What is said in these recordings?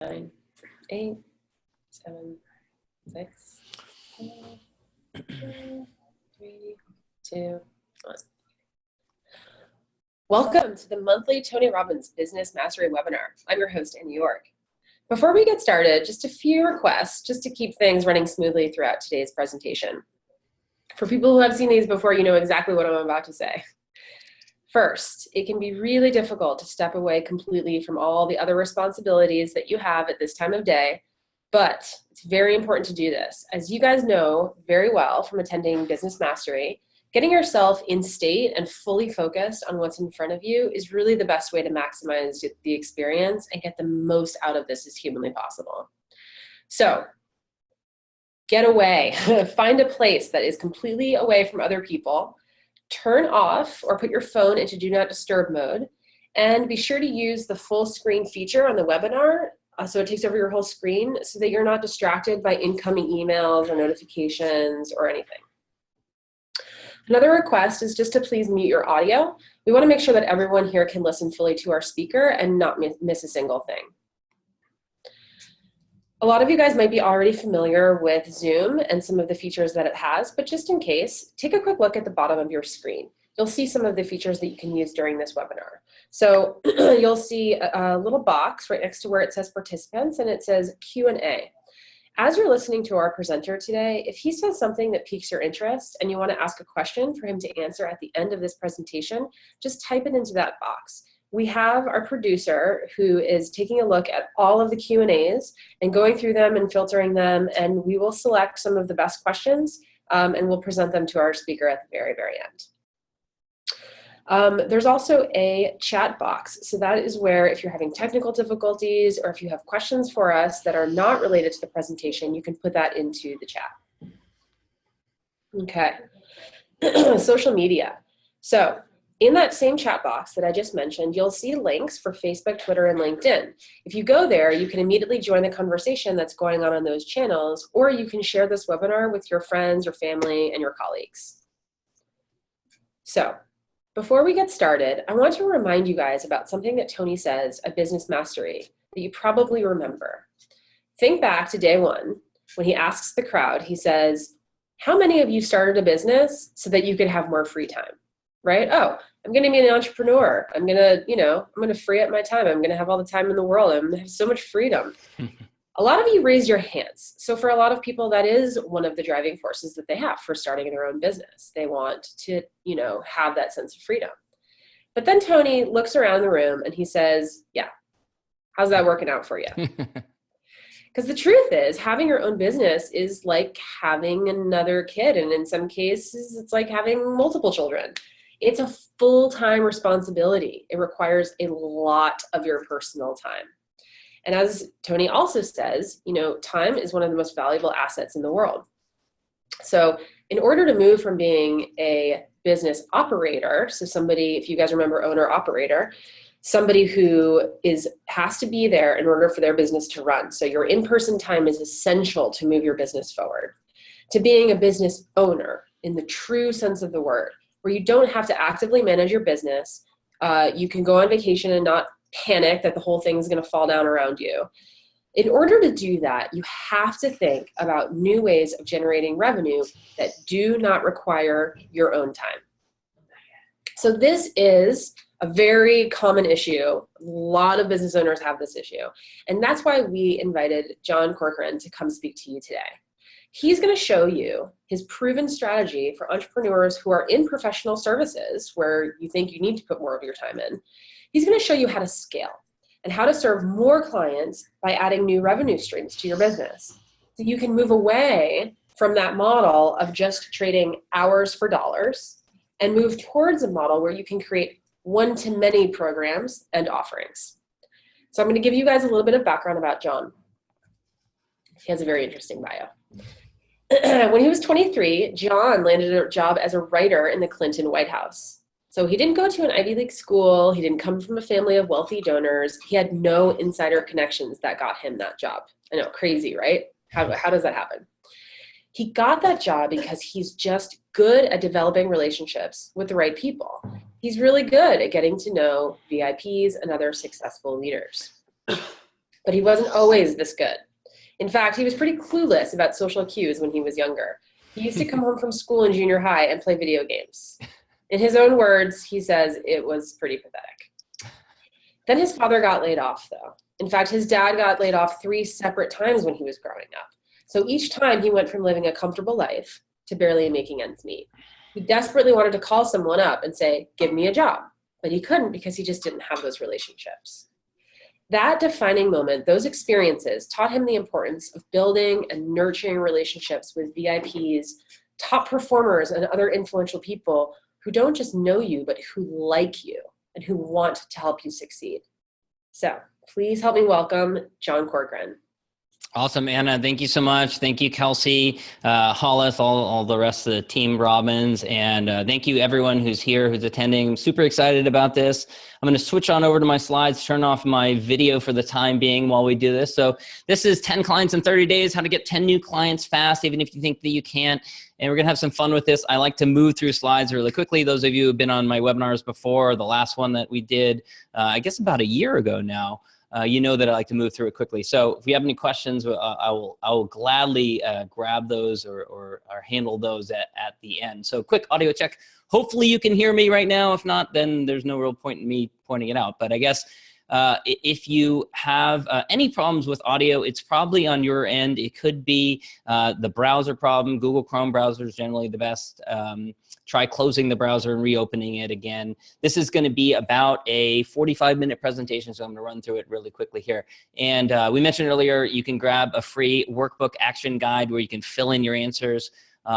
9, 8, 7, 6, 5, 4, 3, 2, 1. Welcome to the monthly Tony Robbins Business Mastery webinar. I'm your host, Annie York. Before we get started, just a few requests just to keep things running smoothly throughout today's presentation. For people who have seen these before, you know exactly what I'm about to say. First, it can be really difficult to step away completely from all the other responsibilities that you have at this time of day, but it's very important to do this. As you guys know very well from attending Business Mastery, getting yourself in state and fully focused on what's in front of you is really the best way to maximize the experience and get the most out of this as humanly possible. So, get away. Find a place that is completely away from other people. Turn off or put your phone into do not disturb mode, and be sure to use the full screen feature on the webinar so it takes over your whole screen so that you're not distracted by incoming emails or notifications or anything. Another request is just to please mute your audio. We want to make sure that everyone here can listen fully to our speaker and not miss a single thing. A lot of you guys might be already familiar with Zoom and some of the features that it has, but just in case, take a quick look at the bottom of your screen. You'll see some of the features that you can use during this webinar. So you'll see a little box right next to where it says participants, and it says Q&A. As you're listening to our presenter today, if he says something that piques your interest and you want to ask a question for him to answer at the end of this presentation, just type it into that box. We have our producer who is taking a look at all of the Q&As and going through them and filtering them, and we will select some of the best questions and we'll present them to our speaker at the very, very end. There's also a chat box. So that is where if you're having technical difficulties or if you have questions for us that are not related to the presentation, you can put that into the chat. Okay, social media. So in that same chat box that I just mentioned, you'll see links for Facebook, Twitter, and LinkedIn. If you go there, you can immediately join the conversation that's going on those channels, or you can share this webinar with your friends, your family, and your colleagues. So, before we get started, I want to remind you guys about something that Tony says at Business Mastery that you probably remember. Think back to day one when he asks the crowd, he says, how many of you started a business so that you could have more free time? Right? Oh, I'm going to be an entrepreneur. I'm going to free up my time. I'm going to have all the time in the world. I'm going to have so much freedom. A lot of you raise your hands. So for a lot of people, that is one of the driving forces that they have for starting their own business. They want to, have that sense of freedom. But then Tony looks around the room and he says, yeah, how's that working out for you? Because the truth is, having your own business is like having another kid. And in some cases, it's like having multiple children. It's a full-time responsibility. It requires a lot of your personal time. And as Tony also says, time is one of the most valuable assets in the world. So in order to move from being a business operator, so somebody, if you guys remember owner-operator, somebody who has to be there in order for their business to run. So your in-person time is essential to move your business forward. To being a business owner in the true sense of the word, where you don't have to actively manage your business. You can go on vacation and not panic that the whole thing is going to fall down around you. In order to do that, you have to think about new ways of generating revenue that do not require your own time. So this is a very common issue. A lot of business owners have this issue. And that's why we invited John Corcoran to come speak to you today. He's going to show you his proven strategy for entrepreneurs who are in professional services where you think you need to put more of your time in. He's going to show you how to scale and how to serve more clients by adding new revenue streams to your business. So you can move away from that model of just trading hours for dollars and move towards a model where you can create one-to-many programs and offerings. So I'm going to give you guys a little bit of background about John. He has a very interesting bio. When he was 23, John landed a job as a writer in the Clinton White House. So he didn't go to an Ivy League school. He didn't come from a family of wealthy donors. He had no insider connections that got him that job. I know, crazy, right? How does that happen? He got that job because he's just good at developing relationships with the right people. He's really good at getting to know VIPs and other successful leaders. But he wasn't always this good. In fact, he was pretty clueless about social cues when he was younger. He used to come home from school in junior high and play video games. In his own words, he says it was pretty pathetic. Then his father got laid off, though. In fact, his dad got laid off 3 separate times when he was growing up. So each time he went from living a comfortable life to barely making ends meet. He desperately wanted to call someone up and say, give me a job. But he couldn't because he just didn't have those relationships. That defining moment, those experiences, taught him the importance of building and nurturing relationships with VIPs, top performers, and other influential people who don't just know you, but who like you and who want to help you succeed. So please help me welcome John Corcoran. Awesome, Anna. Thank you so much. Thank you, Kelsey, Hollis, all the rest of the team, Robbins, and thank you everyone who's here, who's attending. I'm super excited about this. I'm going to switch on over to my slides, turn off my video for the time being while we do this. So this is 10 clients in 30 days, how to get 10 new clients fast, even if you think that you can't. And we're going to have some fun with this. I like to move through slides really quickly. Those of you who have been on my webinars before, the last one that we did, I guess about a year ago now, you know that I like to move through it quickly. So if you have any questions, I will gladly grab those or handle those at the end. So quick audio check. Hopefully you can hear me right now. If not, then there's no real point in me pointing it out. But I guess if you have any problems with audio, it's probably on your end. It could be the browser problem. Google Chrome browser is generally the best. Try closing the browser and reopening it again. This is going to be about a 45-minute presentation, so I'm going to run through it really quickly here. And we mentioned earlier, you can grab a free workbook action guide where you can fill in your answers.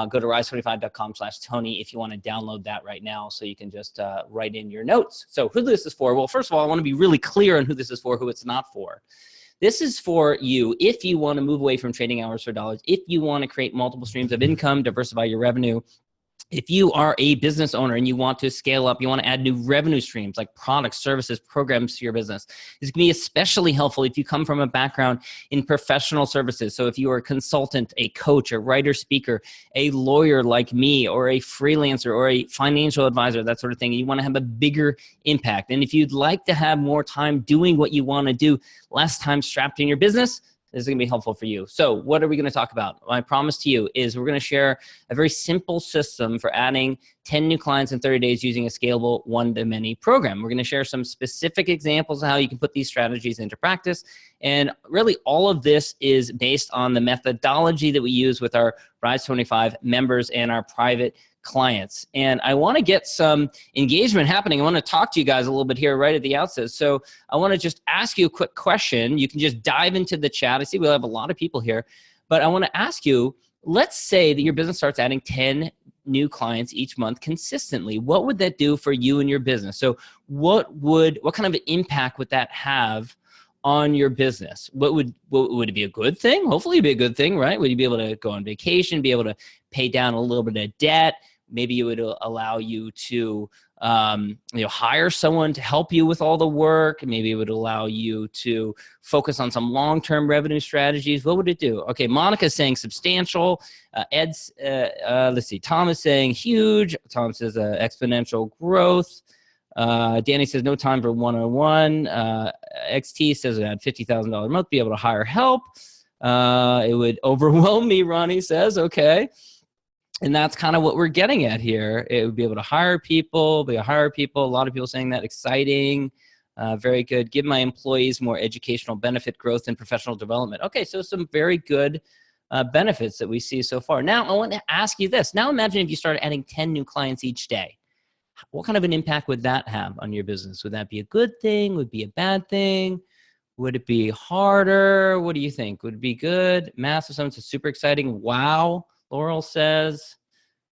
Go to rise25.com/Tony if you want to download that right now, so you can just write in your notes. So who this is for? Well, first of all, I want to be really clear on who this is for, who it's not for. This is for you if you want to move away from trading hours for dollars, if you want to create multiple streams of income, diversify your revenue. If you are a business owner and you want to scale up, you want to add new revenue streams like products, services, programs to your business. This can be especially helpful if you come from a background in professional services. So if you are a consultant, a coach, a writer, speaker, a lawyer like me, or a freelancer, or a financial advisor, that sort of thing, you want to have a bigger impact. And if you'd like to have more time doing what you want to do, less time strapped in your business, this is going to be helpful for you. So what are we going to talk about? My promise to you is we're going to share a very simple system for adding 10 new clients in 30 days using a scalable one-to-many program. We're going to share some specific examples of how you can put these strategies into practice. And really all of this is based on the methodology that we use with our Rise 25 members and our private clients. And I want to get some engagement happening. I want to talk to you guys a little bit here right at the outset. So I want to just ask you a quick question. You can just dive into the chat. I see we'll have a lot of people here, but I want to ask you, let's say that your business starts adding 10 new clients each month consistently. What would that do for you and your business? So what kind of an impact would that have on your business? Would it be a good thing? Hopefully it'd be a good thing, right? Would you be able to go on vacation, be able to pay down a little bit of debt? Maybe it would allow you to hire someone to help you with all the work. Maybe it would allow you to focus on some long-term revenue strategies. What would it do? Okay, Monica's saying substantial. Let's see, Tom is saying huge. Tom says exponential growth. Danny says no time for one-on-one. XT says it had $50,000 a month, be able to hire help. It would overwhelm me, Ronnie says, okay. And that's kind of what we're getting at here. It would be able to hire people, A lot of people saying that, exciting, very good. Give my employees more educational benefit, growth, and professional development. Okay, so some very good benefits that we see so far. Now, I want to ask you this. Now imagine if you started adding 10 new clients each day. What kind of an impact would that have on your business? Would that be a good thing? Would it be a bad thing? Would it be harder? What do you think? Would it be good? Massive, someone says super exciting. Wow. Laurel says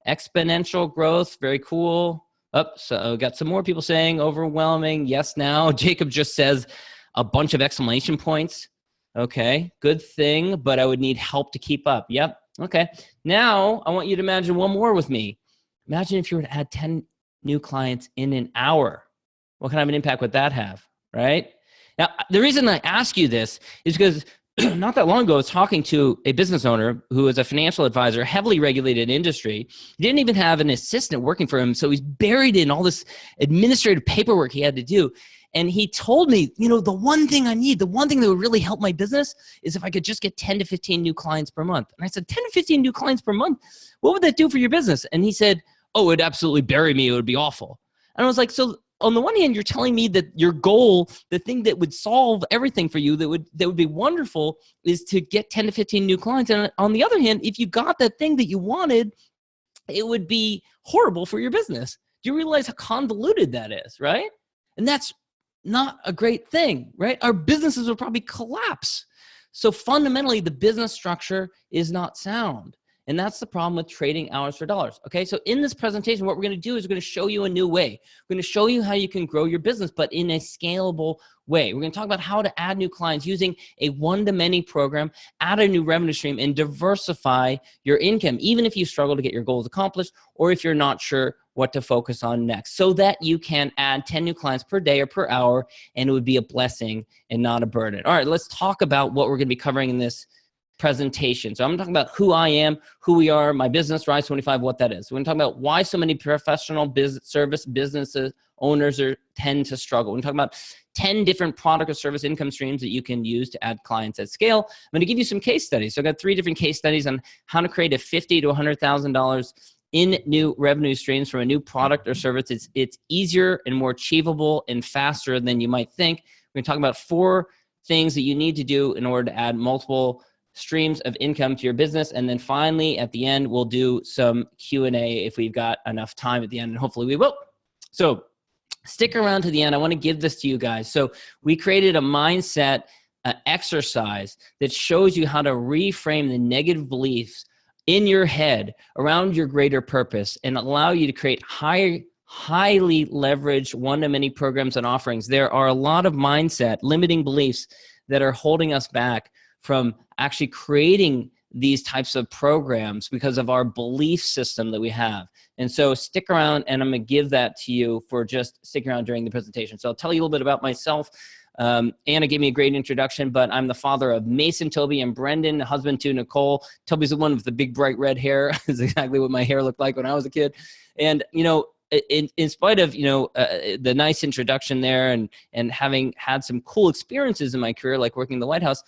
exponential growth, very cool. So got some more people saying overwhelming, yes now. Jacob just says a bunch of exclamation points. Okay, good thing, but I would need help to keep up. Yep, okay. Now I want you to imagine one more with me. Imagine if you were to add 10 new clients in an hour. What kind of an impact would that have, right? Now, the reason I ask you this is because not that long ago, I was talking to a business owner who was a financial advisor, heavily regulated industry. He didn't even have an assistant working for him, so he's buried in all this administrative paperwork he had to do. And he told me, the one thing I need, the one thing that would really help my business is if I could just get 10 to 15 new clients per month. And I said, 10 to 15 new clients per month? What would that do for your business? And he said, oh, it would absolutely bury me. It would be awful. And I was like, so on the one hand, you're telling me that your goal, the thing that would solve everything for you, that would be wonderful, is to get 10 to 15 new clients. And on the other hand, if you got that thing that you wanted, it would be horrible for your business. Do you realize how convoluted that is, right? And that's not a great thing, right? Our businesses will probably collapse. So fundamentally, the business structure is not sound. And that's the problem with trading hours for dollars. Okay, so in this presentation, what we're going to do is we're going to show you a new way. We're going to show you how you can grow your business, but in a scalable way. We're going to talk about how to add new clients using a one-to-many program, add a new revenue stream, and diversify your income, even if you struggle to get your goals accomplished, or if you're not sure what to focus on next, so that you can add 10 new clients per day or per hour, and it would be a blessing and not a burden. All right, let's talk about what we're going to be covering in this presentation. So I'm talking about who I am, who we are, my business, Rise25, what that is. We're going to talk about why so many professional service businesses owners tend to struggle. We're going to talk about 10 different product or service income streams that you can use to add clients at scale. I'm going to give you some case studies. So I've got 3 different case studies on how to create a $50,000 to $100,000 in new revenue streams from a new product or service. It's easier and more achievable and faster than you might think. We're going to talk about 4 things that you need to do in order to add multiple streams of income to your business. And then finally, at the end, we'll do some Q&A if we've got enough time at the end, and hopefully we will. So stick around to the end. I want to give this to you guys. So we created a mindset exercise that shows you how to reframe the negative beliefs in your head around your greater purpose and allow you to create highly leveraged one-to-many programs and offerings. There are a lot of mindset limiting beliefs that are holding us back from actually creating these types of programs because of our belief system that we have. And so stick around, and I'm going to give that to you for just sticking around during the presentation. So I'll tell you a little bit about myself. Anna gave me a great introduction, but I'm the father of Mason, Toby, and Brendan, husband to Nicole. Toby's the one with the big bright red hair. Is exactly what my hair looked like when I was a kid. And, in spite of, the nice introduction there and having had some cool experiences in my career, like working in the White House,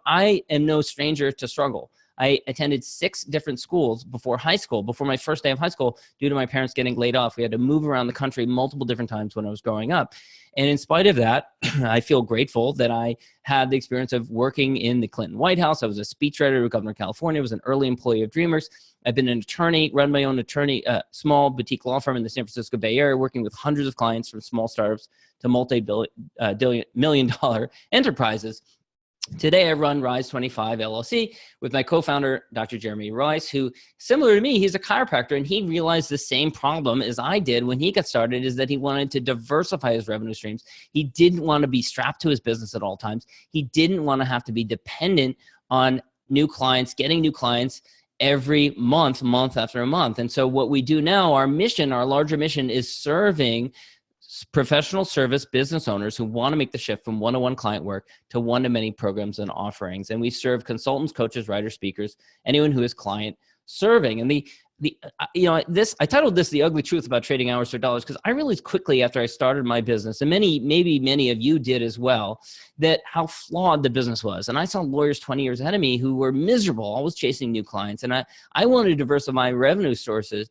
I am no stranger to struggle. I attended 6 different schools before high school, before my first day of high school, due to my parents getting laid off. We had to move around the country multiple different times when I was growing up. And in spite of that, I feel grateful that I had the experience of working in the Clinton White House. I was a speechwriter with Governor of California. I was an early employee of Dreamers. I've been an attorney, run my own small boutique law firm in the San Francisco Bay Area, working with hundreds of clients from small startups to multi-million-dollar enterprises. Today, I run Rise25 LLC with my co-founder, Dr. Jeremy Rice, who, similar to me, he's a chiropractor, and he realized the same problem as I did when he got started, is that he wanted to diversify his revenue streams. He didn't want to be strapped to his business at all times. He didn't want to have to be dependent on new clients, getting new clients every month after month. And so what we do now, our mission, our larger mission, is serving professional service business owners who want to make the shift from one-on-one client work to one-to-many programs and offerings. And we serve consultants, coaches, writers, speakers, anyone who is client serving. And I titled this "The Ugly Truth About Trading Hours for Dollars" because I realized quickly after I started my business, and maybe many of you did as well, that how flawed the business was. And I saw lawyers 20 years ahead of me who were miserable, always chasing new clients. And I wanted to diversify my revenue sources,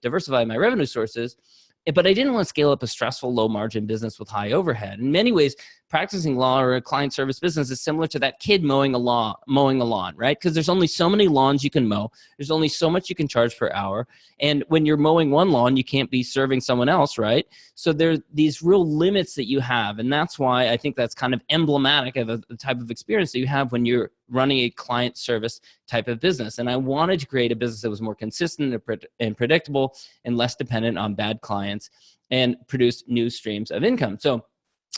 but I didn't want to scale up a stressful, low-margin business with high overhead. In many ways, practicing law or a client service business is similar to that kid mowing a lawn, right? Because there's only so many lawns you can mow. There's only so much you can charge per hour. And when you're mowing one lawn, you can't be serving someone else, right? So there's these real limits that you have. And that's why I think that's kind of emblematic of the type of experience that you have when you're running a client service type of business. And I wanted to create a business that was more consistent and predictable and less dependent on bad clients and produce new streams of income. So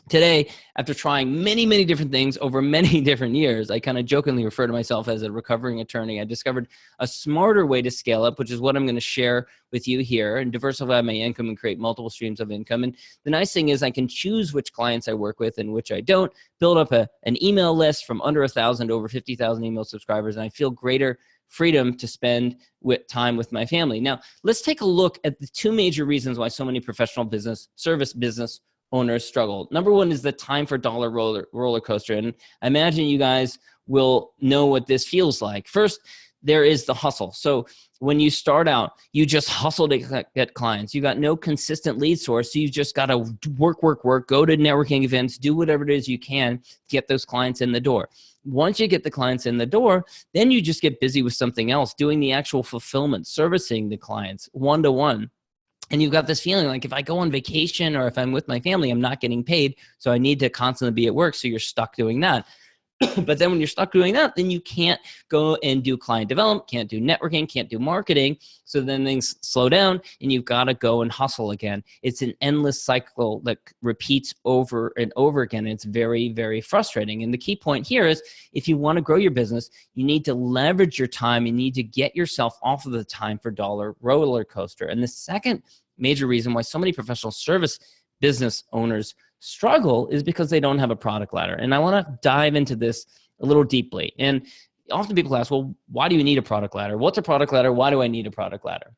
today, after trying many different things over many different years, I kind of jokingly refer to myself as a recovering attorney. I discovered a smarter way to scale up, which is what I'm going to share with you here, and diversify my income and create multiple streams of income. And the nice thing is I can choose which clients I work with and which I don't, build up an email list from under 1,000 to over 50,000 email subscribers, and I feel greater freedom to spend time with my family. Now, let's take a look at the 2 major reasons why so many professional service business owners struggle. Number one is the time for dollar roller coaster. And I imagine you guys will know what this feels like. First, there is the hustle. So when you start out, you just hustle to get clients. You got no consistent lead source. So you just got to work, go to networking events, do whatever it is you can to get those clients in the door. Once you get the clients in the door, then you just get busy with something else, doing the actual fulfillment, servicing the clients one-to-one. And you've got this feeling like if I go on vacation or if I'm with my family, I'm not getting paid. So I need to constantly be at work. So you're stuck doing that. But then when you're stuck doing that, then you can't go and do client development, can't do networking, can't do marketing. So then things slow down and you've got to go and hustle again. It's an endless cycle that repeats over and over again. It's very, very frustrating. And the key point here is if you want to grow your business, you need to leverage your time. You need to get yourself off of the time for dollar roller coaster. And the second major reason why so many professional service business owners struggle is because they don't have a product ladder. And I want to dive into this a little deeply. And often people ask, well, why do you need a product ladder? What's a product ladder? Why do I need a product ladder?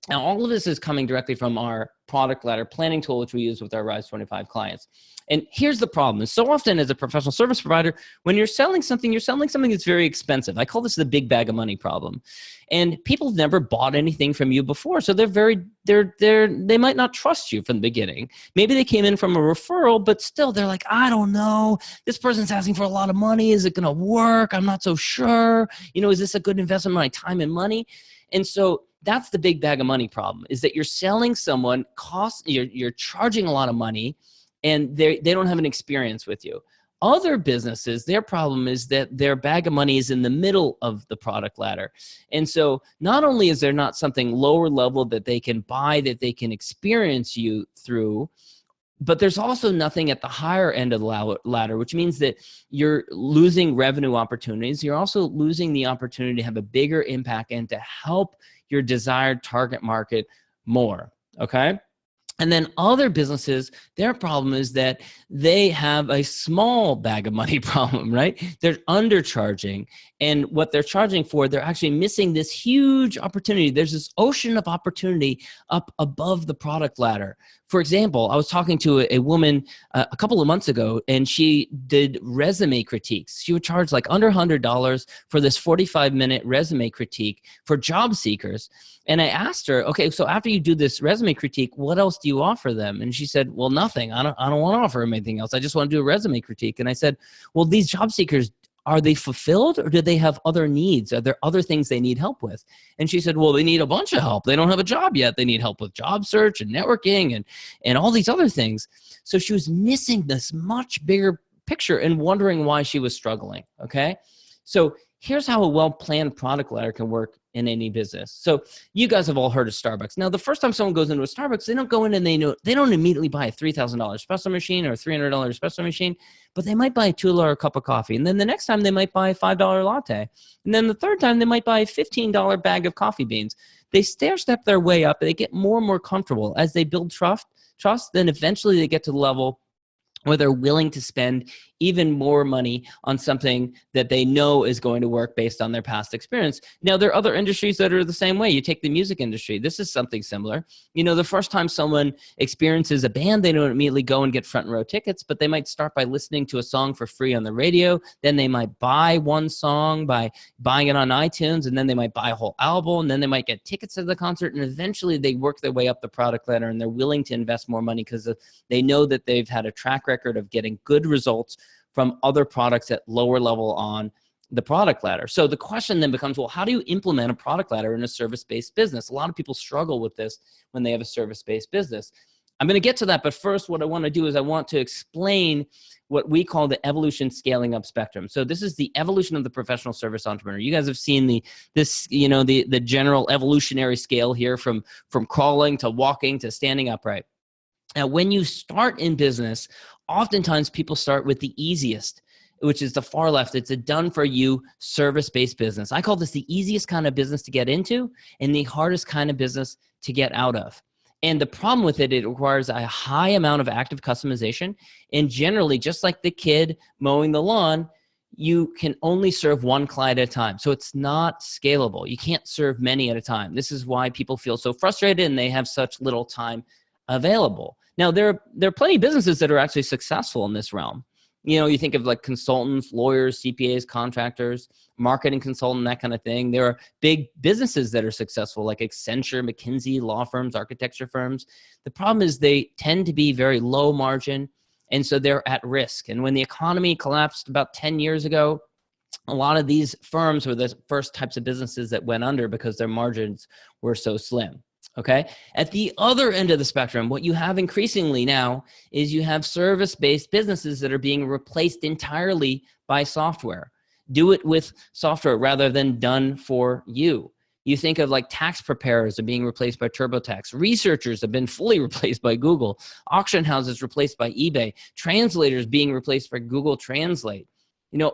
Now, all of this is coming directly from our product ladder planning tool, which we use with our Rise 25 clients. And here's the problem. Is so often as a professional service provider, when you're selling something that's very expensive. I call this the big bag of money problem. And people have never bought anything from you before. So they might not trust you from the beginning. Maybe they came in from a referral, but still they're like, I don't know. This person's asking for a lot of money. Is it going to work? I'm not so sure. Is this a good investment of my time and money? And so that's the big bag of money problem, is that you're selling someone you're charging a lot of money and they don't have an experience with you. Other businesses, their problem is that their bag of money is in the middle of the product ladder. And so not only is there not something lower level that they can buy, that they can experience you through, but there's also nothing at the higher end of the ladder, which means that you're losing revenue opportunities. You're also losing the opportunity to have a bigger impact and to help your desired target market more, okay? And then other businesses, their problem is that they have a small bag of money problem, right? They're undercharging. And what they're charging for, they're actually missing this huge opportunity. There's this ocean of opportunity up above the product ladder. For example, I was talking to a woman a couple of months ago, and she did resume critiques. She would charge like under $100 for this 45-minute resume critique for job seekers. And I asked her, okay, so after you do this resume critique, what else do you offer them? And she said, well, nothing. I don't want to offer them anything else. I just want to do a resume critique. And I said, well, these job seekers, are they fulfilled or do they have other needs? Are there other things they need help with? And she said, well, they need a bunch of help. They don't have a job yet. They need help with job search and networking and all these other things. So she was missing this much bigger picture and wondering why she was struggling, okay? So here's how a well-planned product ladder can work in any business. So you guys have all heard of Starbucks. Now, the first time someone goes into a Starbucks, they don't go in and they don't immediately buy a $3,000 espresso machine or a $300 espresso machine, but they might buy a $2 cup of coffee. And then the next time they might buy a $5 latte. And then the third time they might buy a $15 bag of coffee beans. They stair-step their way up and they get more and more comfortable. As they build trust, then eventually they get to the level where they're willing to spend even more money on something that they know is going to work based on their past experience. Now, there are other industries that are the same way. You take the music industry. This is something similar. The first time someone experiences a band, they don't immediately go and get front row tickets, but they might start by listening to a song for free on the radio. Then they might buy one song by buying it on iTunes, and then they might buy a whole album, and then they might get tickets to the concert, and eventually they work their way up the product ladder, and they're willing to invest more money because they know that they've had a track record of getting good results from other products at lower level on the product ladder. So the question then becomes, well, how do you implement a product ladder in a service-based business? A lot of people struggle with this when they have a service-based business. I'm going to get to that, but first what I want to do is I want to explain what we call the evolution scaling up spectrum. So this is the evolution of the professional service entrepreneur. You guys have seen the general evolutionary scale here from crawling to walking to standing upright. Now, when you start in business, oftentimes people start with the easiest, which is the far left. It's a done-for-you service-based business. I call this the easiest kind of business to get into and the hardest kind of business to get out of. And the problem with it requires a high amount of active customization. And generally, just like the kid mowing the lawn, you can only serve one client at a time. So it's not scalable. You can't serve many at a time. This is why people feel so frustrated and they have such little time available. Now, there are plenty of businesses that are actually successful in this realm. You think of like consultants, lawyers, CPAs, contractors, marketing consultant, that kind of thing. There are big businesses that are successful, like Accenture, McKinsey, law firms, architecture firms. The problem is they tend to be very low margin, and so they're at risk. And when the economy collapsed about 10 years ago, a lot of these firms were the first types of businesses that went under because their margins were so slim. Okay. At the other end of the spectrum, what you have increasingly now is you have service-based businesses that are being replaced entirely by software. Do it with software rather than done for you. You think of like tax preparers are being replaced by TurboTax. Researchers have been fully replaced by Google. Auction houses replaced by eBay. Translators being replaced by Google Translate.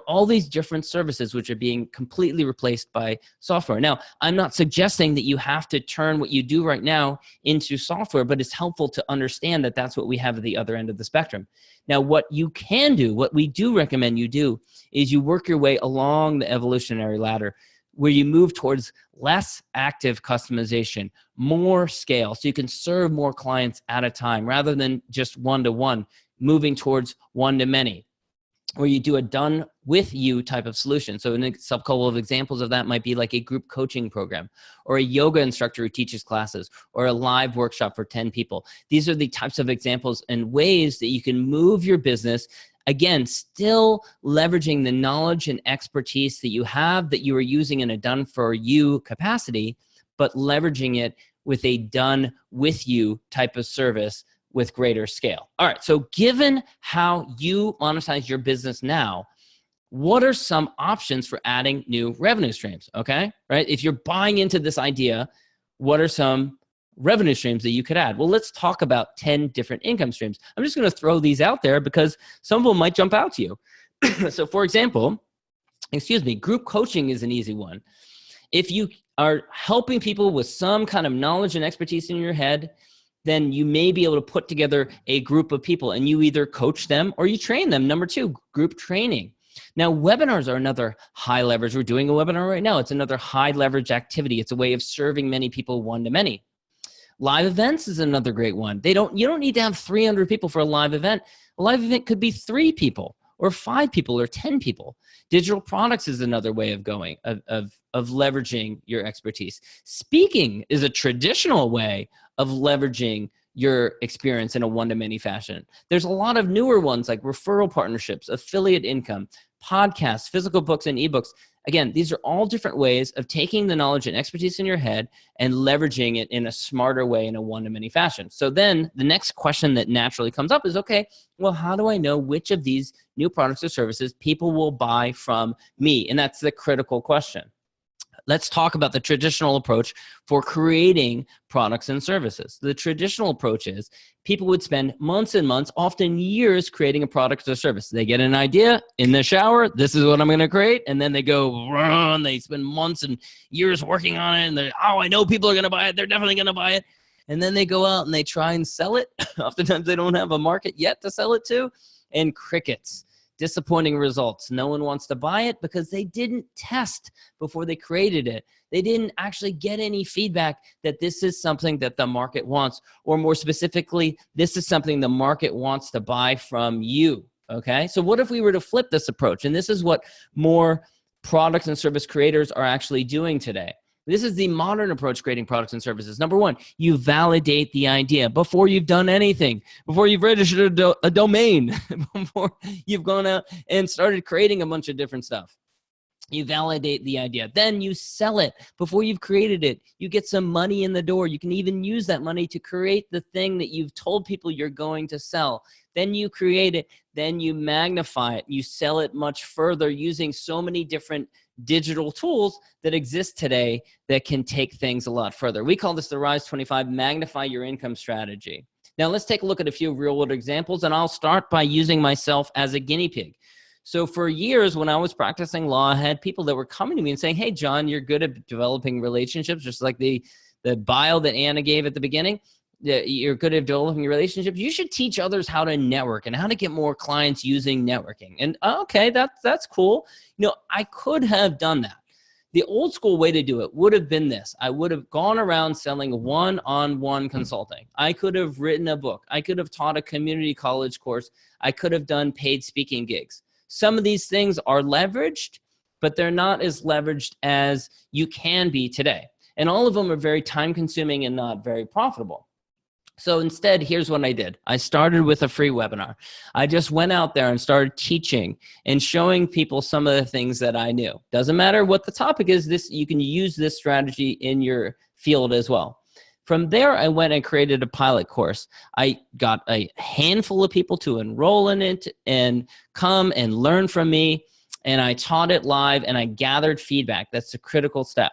All these different services which are being completely replaced by software. Now, I'm not suggesting that you have to turn what you do right now into software, but it's helpful to understand that that's what we have at the other end of the spectrum. Now, what you can do, what we do recommend you do, is you work your way along the evolutionary ladder where you move towards less active customization, more scale, so you can serve more clients at a time rather than just one-to-one, moving towards one-to-many, where you do a done with you type of solution. So a couple of examples of that might be like a group coaching program, or a yoga instructor who teaches classes, or a live workshop for 10 people. These are the types of examples and ways that you can move your business, again, still leveraging the knowledge and expertise that you have that you are using in a done for you capacity, but leveraging it with a done with you type of service with greater scale. All right, so given how you monetize your business now, what are some options for adding new revenue streams, okay? Right? If you're buying into this idea, what are some revenue streams that you could add? Well, let's talk about 10 different income streams. I'm just gonna throw these out there because some of them might jump out to you. So for example, group coaching is an easy one. If you are helping people with some kind of knowledge and expertise in your head, then you may be able to put together a group of people and you either coach them or you train them. Number two, group training. Now, webinars are another high leverage. We're doing a webinar right now. It's another high leverage activity. It's a way of serving many people one-to-many. Live events is another great one. You don't need to have 300 people for a live event. A live event could be 3 people or 5 people or 10 people. Digital products is another way of going, of leveraging your expertise. Speaking is a traditional way of leveraging your experience in a one-to-many fashion. There's a lot of newer ones like referral partnerships, affiliate income, podcasts, physical books, and ebooks. Again, these are all different ways of taking the knowledge and expertise in your head and leveraging it in a smarter way in a one-to-many fashion. So then the next question that naturally comes up is, okay, well, how do I know which of these new products or services people will buy from me? And that's the critical question. Let's talk about the traditional approach for creating products and services. The traditional approach is people would spend months and months, often years, creating a product or service. They get an idea in the shower, this is what I'm going to create, and then they go run. They spend months and years working on it, and they're, oh, I know people are going to buy it. They're definitely going to buy it. And then they go out and they try and sell it. Oftentimes they don't have a market yet to sell it to, and crickets. Disappointing results. No one wants to buy it because they didn't test before they created it. They didn't actually get any feedback that this is something that the market wants, or more specifically, this is something the market wants to buy from you, okay? So what if we were to flip this approach? And this is what more product and service creators are actually doing today. This is the modern approach creating products and services. Number one, you validate the idea before you've done anything, before you've registered a domain, before you've gone out and started creating a bunch of different stuff. You validate the idea. Then you sell it before you've created it. You get some money in the door. You can even use that money to create the thing that you've told people you're going to sell. Then you create it. Then you magnify it. You sell it much further using so many different digital tools that exist today that can take things a lot further. We call this the Rise 25 Magnify Your Income Strategy. Now let's take a look at a few real world examples, and I'll start by using myself as a guinea pig. So for years when I was practicing law, I had people that were coming to me and saying, hey, John, you're good at developing relationships, just like the bio that Anna gave at the beginning. You're good at developing relationships. You should teach others how to network and how to get more clients using networking. And okay, that's cool. You know, I could have done that. The old school way to do it would have been this. I would have gone around selling one-on-one consulting. I could have written a book. I could have taught a community college course. I could have done paid speaking gigs. Some of these things are leveraged, but they're not as leveraged as you can be today. And all of them are very time consuming and not very profitable. So instead, here's what I did. I started with a free webinar. I just went out there and started teaching and showing people some of the things that I knew. Doesn't matter what the topic is, you can use this strategy in your field as well. From there, I went and created a pilot course. I got a handful of people to enroll in it and come and learn from me, and I taught it live, and I gathered feedback. That's a critical step.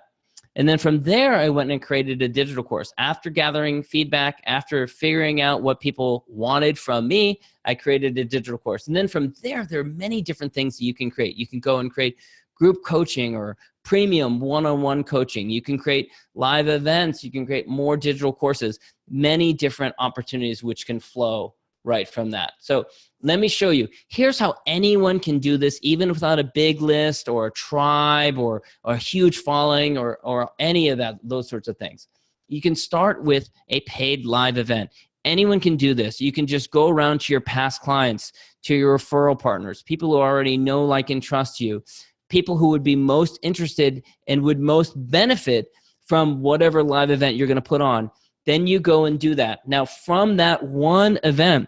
And then from there, I went and created a digital course. After gathering feedback, after figuring out what people wanted from me, I created a digital course. And then from there are many different things that you can create. You can go and create group coaching or premium one-on-one coaching. You can create live events. You can create more digital courses, many different opportunities which can flow right from that. So let me show you. Here's how anyone can do this, even without a big list or a tribe or a huge following or any of those sorts of things. You can start with a paid live event. Anyone can do this. You can just go around to your past clients, to your referral partners, people who already know, like, and trust you, people who would be most interested and would most benefit from whatever live event you're going to put on. Then you go and do that. Now, from that one event,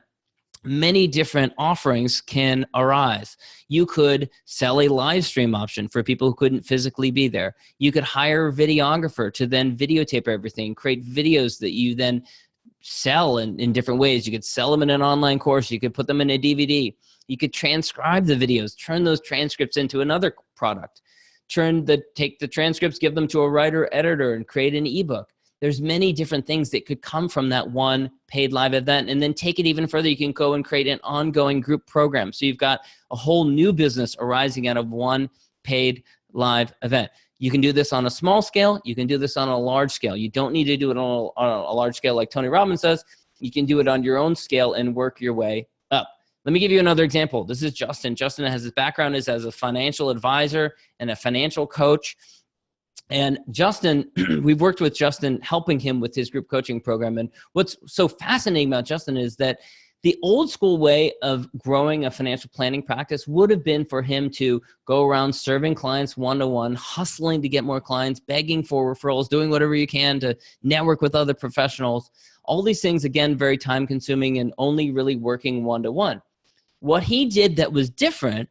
many different offerings can arise. You could sell a live stream option for people who couldn't physically be there. You could hire a videographer to then videotape everything, create videos that you then sell in different ways. You could sell them in an online course. You could put them in a DVD. You could transcribe the videos, turn those transcripts into another product. Take the transcripts, give them to a writer, editor, and create an ebook. There's many different things that could come from that one paid live event, and then take it even further. You can go and create an ongoing group program. So you've got a whole new business arising out of one paid live event. You can do this on a small scale. You can do this on a large scale. You don't need to do it on a large scale like Tony Robbins says. You can do it on your own scale and work your way up. Let me give you another example. This is Justin. Justin has his background as a financial advisor and a financial coach. And Justin, we've worked with Justin, helping him with his group coaching program. And what's so fascinating about Justin is that the old school way of growing a financial planning practice would have been for him to go around serving clients one-to-one, hustling to get more clients, begging for referrals, doing whatever you can to network with other professionals. All these things, again, very time consuming and only really working one-to-one. What he did that was different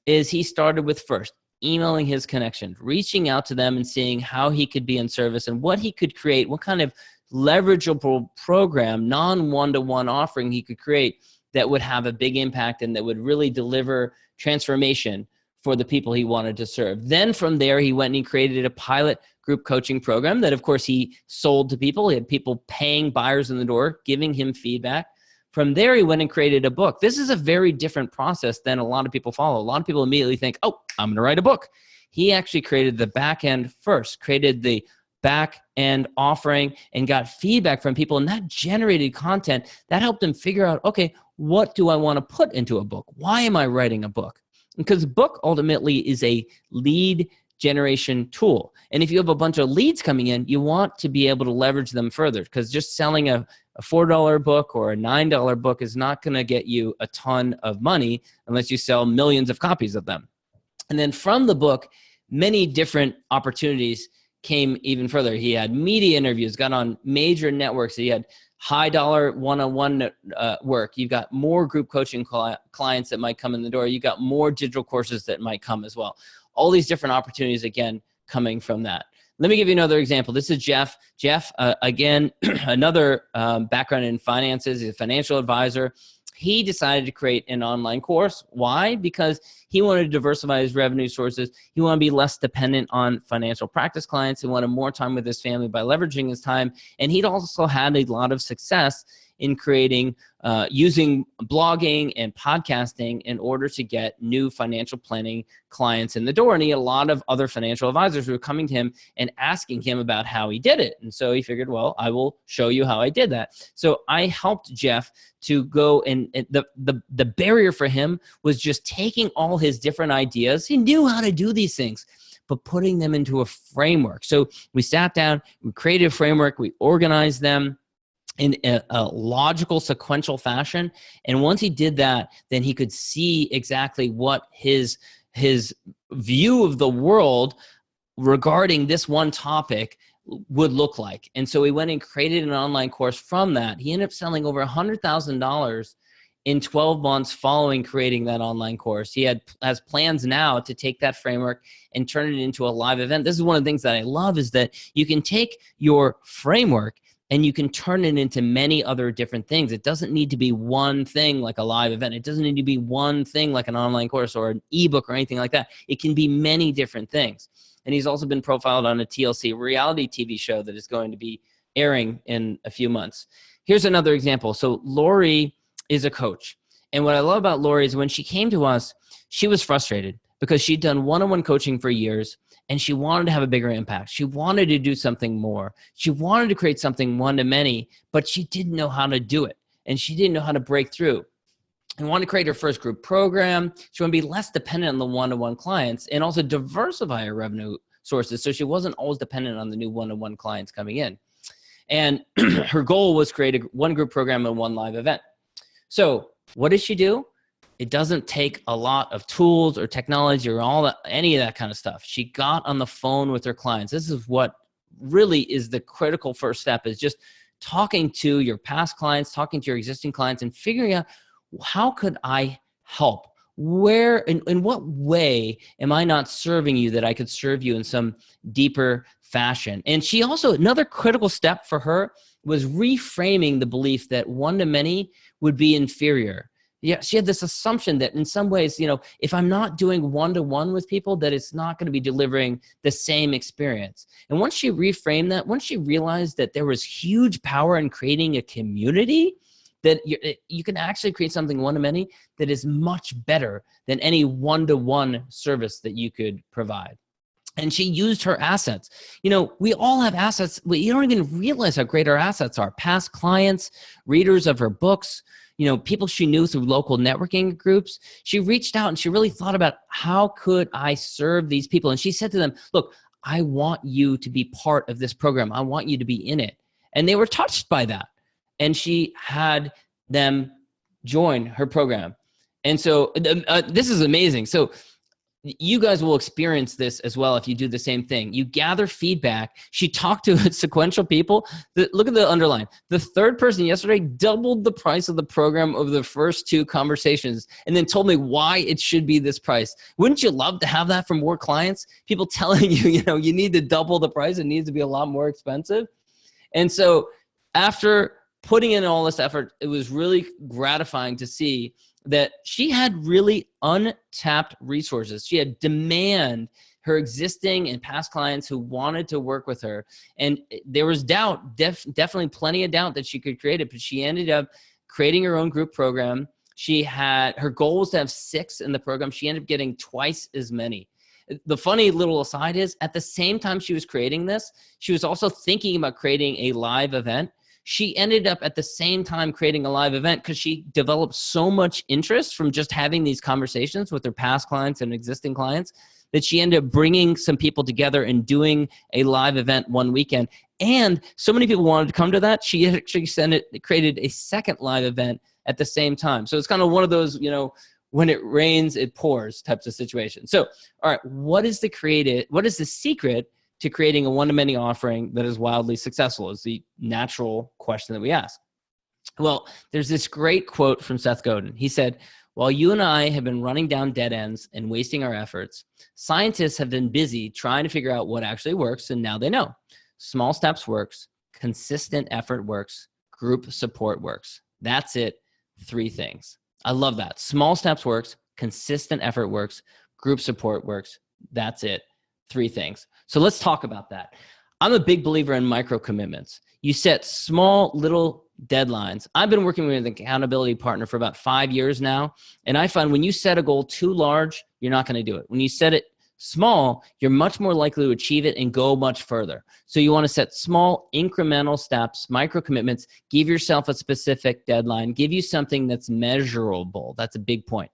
is he started with first emailing his connections, reaching out to them and seeing how he could be in service and what he could create, what kind of leverageable program, non-one-to-one offering he could create that would have a big impact and that would really deliver transformation for the people he wanted to serve. Then from there, he went and he created a pilot group coaching program that, of course, he sold to people. He had people paying buyers in the door, giving him feedback. From there, he went and created a book. This is a very different process than a lot of people follow. A lot of people immediately think, oh, I'm going to write a book. He actually created the back end first, created the back end offering and got feedback from people, and that generated content that helped him figure out, okay, what do I want to put into a book? Why am I writing a book? Because a book ultimately is a lead generation tool. And if you have a bunch of leads coming in, you want to be able to leverage them further, because just selling a $4 book or a $9 book is not going to get you a ton of money unless you sell millions of copies of them. And then from the book, many different opportunities came even further. He had media interviews, got on major networks. He had high dollar one-on-one work. You've got more group coaching clients that might come in the door. You've got more digital courses that might come as well. All these different opportunities, again, coming from that. Let me give you another example. This is Jeff. Jeff, again, another background in finances. He's a financial advisor. He decided to create an online course. Why? Because he wanted to diversify his revenue sources. He wanted to be less dependent on financial practice clients. He wanted more time with his family by leveraging his time. And he'd also had a lot of success in creating, using blogging and podcasting in order to get new financial planning clients in the door. And he had a lot of other financial advisors who were coming to him and asking him about how he did it. And so he figured, well, I will show you how I did that. So I helped Jeff to go, and the barrier for him was just taking all his different ideas. He knew how to do these things, but putting them into a framework. So we sat down, we created a framework, we organized them in a logical, sequential fashion. And once he did that, then he could see exactly what his view of the world regarding this one topic would look like. And so he went and created an online course from that. He ended up selling over $100,000 in 12 months following creating that online course. He has plans now to take that framework and turn it into a live event. This is one of the things that I love, is that you can take your framework and you can turn it into many other different things. It doesn't need to be one thing like a live event. It doesn't need to be one thing like an online course or an ebook or anything like that. It can be many different things. And he's also been profiled on a TLC reality TV show that is going to be airing in a few months. Here's another example. So Lori is a coach. And what I love about Lori is when she came to us, she was frustrated because she'd done one-on-one coaching for years, and she wanted to have a bigger impact. She wanted to do something more. She wanted to create something one-to-many, but she didn't know how to do it. And she didn't know how to break through. And wanted to create her first group program. She wanted to be less dependent on the one-to-one clients and also diversify her revenue sources so she wasn't always dependent on the new one-to-one clients coming in. And her goal was create a one group program and one live event. So what did she do? It doesn't take a lot of tools or technology or any of that kind of stuff. She got on the phone with her clients. This is what really is the critical first step, is just talking to your past clients, talking to your existing clients, and figuring out, how could I help? Where, in what way am I not serving you that I could serve you in some deeper fashion? And she also, another critical step for her was reframing the belief that one-to-many would be inferior. Yeah, she had this assumption that in some ways, if I'm not doing one-to-one with people, that it's not going to be delivering the same experience. And once she reframed that, once she realized that there was huge power in creating a community, that you can actually create something one-to-many that is much better than any one-to-one service that you could provide. And she used her assets. We all have assets. You don't even realize how great our assets are. Past clients, readers of her books, people she knew through local networking groups. She reached out and she really thought about, how could I serve these people? And she said to them, look, I want you to be part of this program. I want you to be in it. And they were touched by that. And she had them join her program. And so this is amazing. So you guys will experience this as well if you do the same thing. You gather feedback. She talked to sequential people. Look at the underline. The third person yesterday doubled the price of the program over the first two conversations and then told me why it should be this price. Wouldn't you love to have that from more clients? People telling you, you need to double the price. It needs to be a lot more expensive. And so after putting in all this effort, it was really gratifying to see that she had really untapped resources. She had demand, her existing and past clients who wanted to work with her. And there was doubt, definitely plenty of doubt that she could create it, but she ended up creating her own group program. Her goal was to have 6 in the program. She ended up getting twice as many. The funny little aside is, at the same time she was creating this, she was also thinking about creating a live event. She ended up at the same time creating a live event because she developed so much interest from just having these conversations with her past clients and existing clients that she ended up bringing some people together and doing a live event one weekend. And so many people wanted to come to that, she actually created a second live event at the same time. So it's kind of one of those, when it rains, it pours types of situation. So, all right, what is the secret to creating a one-to-many offering that is wildly successful, is the natural question that we ask. Well, there's this great quote from Seth Godin. He said, while you and I have been running down dead ends and wasting our efforts, scientists have been busy trying to figure out what actually works, and now they know. Small steps works, consistent effort works, group support works. That's it, 3 things. I love that. Small steps works, consistent effort works, group support works. That's it, 3 things. So let's talk about that. I'm a big believer in micro commitments. You set small little deadlines. I've been working with an accountability partner for about 5 years now, and I find when you set a goal too large, you're not going to do it. When you set it small, you're much more likely to achieve it and go much further. So you want to set small incremental steps, micro commitments, give yourself a specific deadline, give you something that's measurable. That's a big point.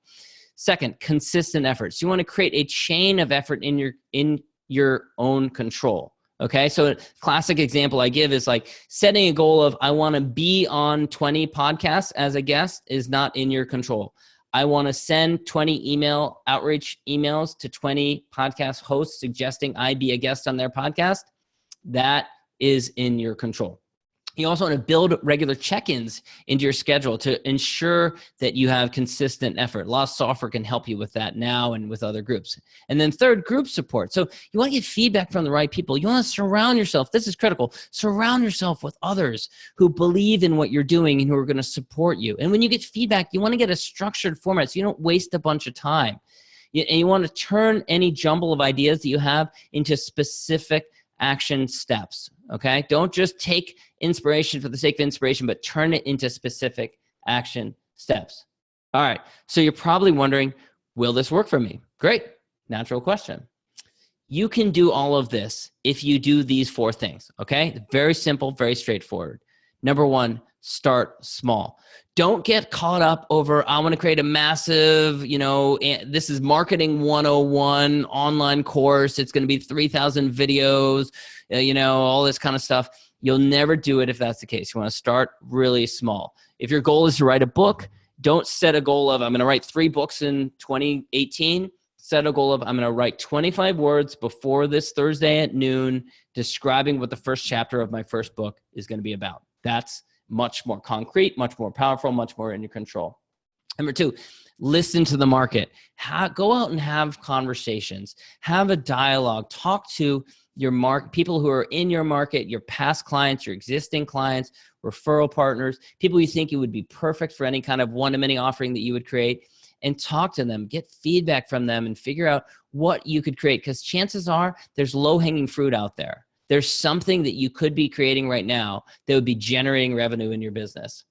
Second, consistent efforts. You want to create a chain of effort in your own control. Okay, so a classic example I give is like setting a goal of I want to be on 20 podcasts as a guest is not in your control. I want to send 20 email outreach emails to 20 podcast hosts suggesting I be a guest on their podcast. That is in your control. You also want to build regular check-ins into your schedule to ensure that you have consistent effort. A lot of software can help you with that now and with other groups. And then third, group support. So you want to get feedback from the right people. You want to surround yourself. This is critical. Surround yourself with others who believe in what you're doing and who are going to support you. And when you get feedback, you want to get a structured format so you don't waste a bunch of time. And you want to turn any jumble of ideas that you have into specific action steps, okay? Don't just take inspiration for the sake of inspiration, but turn it into specific action steps. All right, so you're probably wondering, will this work for me? Great, natural question. You can do all of this if you do these 4 things, okay? Very simple, very straightforward. Number 1, start small. Don't get caught up over, I want to create a massive, this is marketing 101 online course. It's going to be 3,000 videos, all this kind of stuff. You'll never do it if that's the case. You want to start really small. If your goal is to write a book, don't set a goal of, I'm going to write 3 books in 2018. Set a goal of, I'm going to write 25 words before this Thursday at noon describing what the first chapter of my first book is going to be about. That's much more concrete, much more powerful, much more in your control. Number 2, listen to the market. Go out and have conversations. Have a dialogue. Talk to your people who are in your market, your past clients, your existing clients, referral partners, people you think you would be perfect for any kind of one-to-many offering that you would create, and talk to them, get feedback from them, and figure out what you could create, because chances are there's low-hanging fruit out there. There's something that you could be creating right now that would be generating revenue in your business.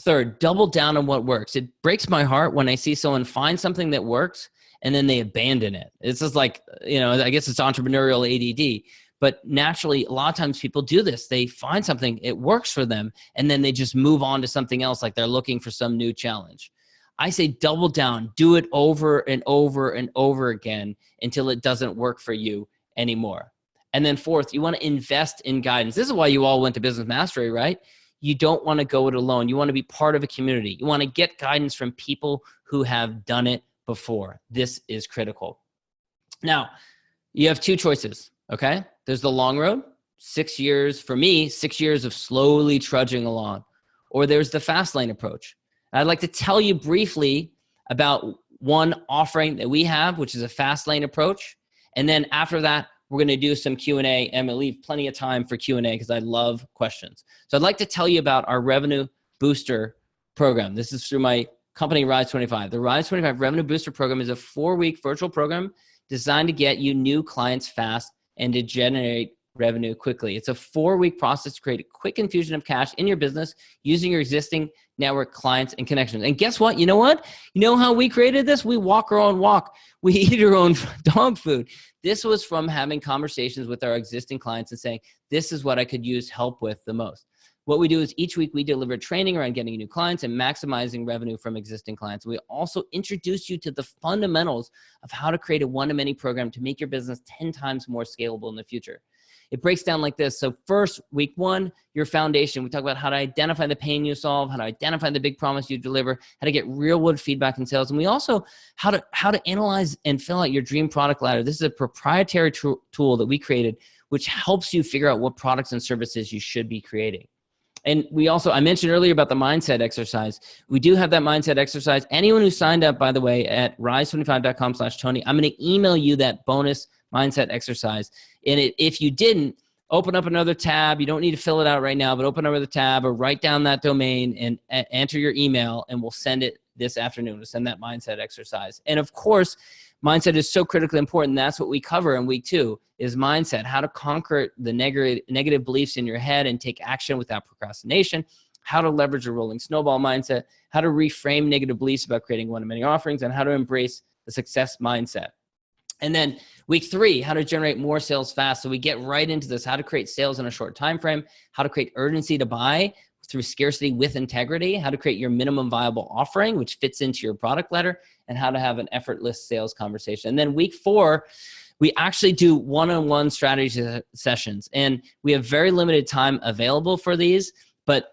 Third, double down on what works. It breaks my heart when I see someone find something that works and then they abandon it. It's just like, I guess it's entrepreneurial ADD. But naturally, a lot of times people do this. They find something, it works for them, and then they just move on to something else like they're looking for some new challenge. I say double down. Do it over and over and over again until it doesn't work for you anymore. And then fourth, you want to invest in guidance. This is why you all went to Business Mastery, right? You don't want to go it alone. You want to be part of a community. You want to get guidance from people who have done it before. This is critical. Now, you have 2 choices, okay? There's the long road, 6 years, for me, 6 years of slowly trudging along. Or there's the fast lane approach. I'd like to tell you briefly about one offering that we have, which is a fast lane approach. And then after that, we're going to do some Q&A, and we'll leave plenty of time for Q&A because I love questions. So I'd like to tell you about our Revenue Booster program. This is through my company, Rise25. The Rise25 Revenue Booster program is a 4-week virtual program designed to get you new clients fast and to generate revenue quickly. It's a 4-week process to create a quick infusion of cash in your business using your existing network, clients, and connections. And guess what? You know what? You know how we created this? We walk our own walk. We eat our own dog food. This was from having conversations with our existing clients and saying, this is what I could use help with the most. What we do is each week we deliver training around getting new clients and maximizing revenue from existing clients. We also introduce you to the fundamentals of how to create a one-to-many program to make your business 10 times more scalable in the future. It breaks down like this. So first, week 1, your foundation. We talk about how to identify the pain you solve, how to identify the big promise you deliver, how to get real-world feedback in sales. And we also, how to analyze and fill out your dream product ladder. This is a proprietary tool that we created, which helps you figure out what products and services you should be creating. And we also, I mentioned earlier about the mindset exercise. We do have that mindset exercise. Anyone who signed up, by the way, at rise25.com/Tony, I'm going to email you that bonus mindset exercise. And if you didn't, open up another tab. You don't need to fill it out right now, but open up another tab or write down that domain and enter your email, and we'll send it this afternoon. We'll send that mindset exercise. And of course, mindset is so critically important. That's what we cover in week 2 is mindset, how to conquer the negative beliefs in your head and take action without procrastination, how to leverage a rolling snowball mindset, how to reframe negative beliefs about creating one-to-many offerings, and how to embrace the success mindset. And then week 3, how to generate more sales fast. So we get right into this, how to create sales in a short time frame, how to create urgency to buy through scarcity with integrity, how to create your minimum viable offering, which fits into your product ladder, and how to have an effortless sales conversation. And then week 4, We actually do one-on-one strategy sessions, and we have very limited time available for these, but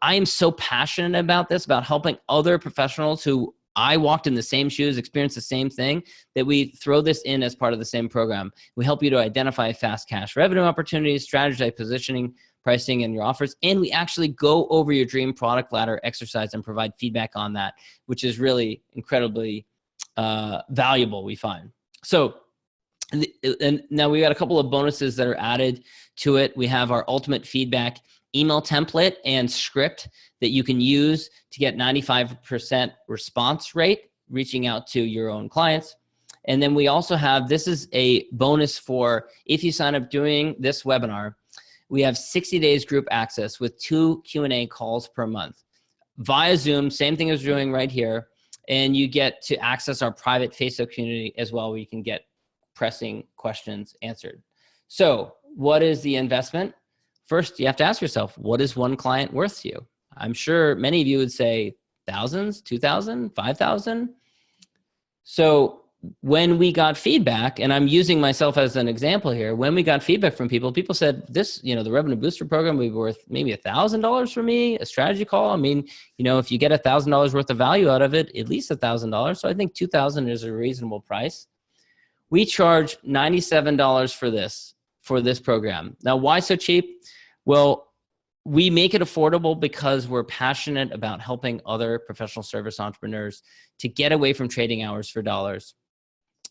I am so passionate about this, about helping other professionals who I walked in the same shoes, experienced the same thing, that we throw this in as part of the same program. We help you to identify fast cash revenue opportunities, strategize positioning, pricing, and your offers. And we actually go over your dream product ladder exercise and provide feedback on that, which is really incredibly valuable, we find. So, and now we got a couple of bonuses that are added to it. We have our ultimate feedback email template and script that you can use to get 95% response rate, reaching out to your own clients. And then we also have, this is a bonus for if you sign up doing this webinar, we have 60 days group access with 2 Q&A calls per month via Zoom, same thing as we're doing right here. And you get to access our private Facebook community as well, where you can get pressing questions answered. So what is the investment? First, you have to ask yourself, what is one client worth to you? I'm sure many of you would say thousands, 2,000, 5,000. So when we got feedback, and I'm using myself as an example here, when we got feedback from people, people said this, the revenue booster program would be worth maybe $1,000 for me, a strategy call. I mean, if you get $1,000 worth of value out of it, at least $1,000. So I think 2,000 is a reasonable price. We charge $97 for this program. Now, why so cheap? Well, we make it affordable because we're passionate about helping other professional service entrepreneurs to get away from trading hours for dollars.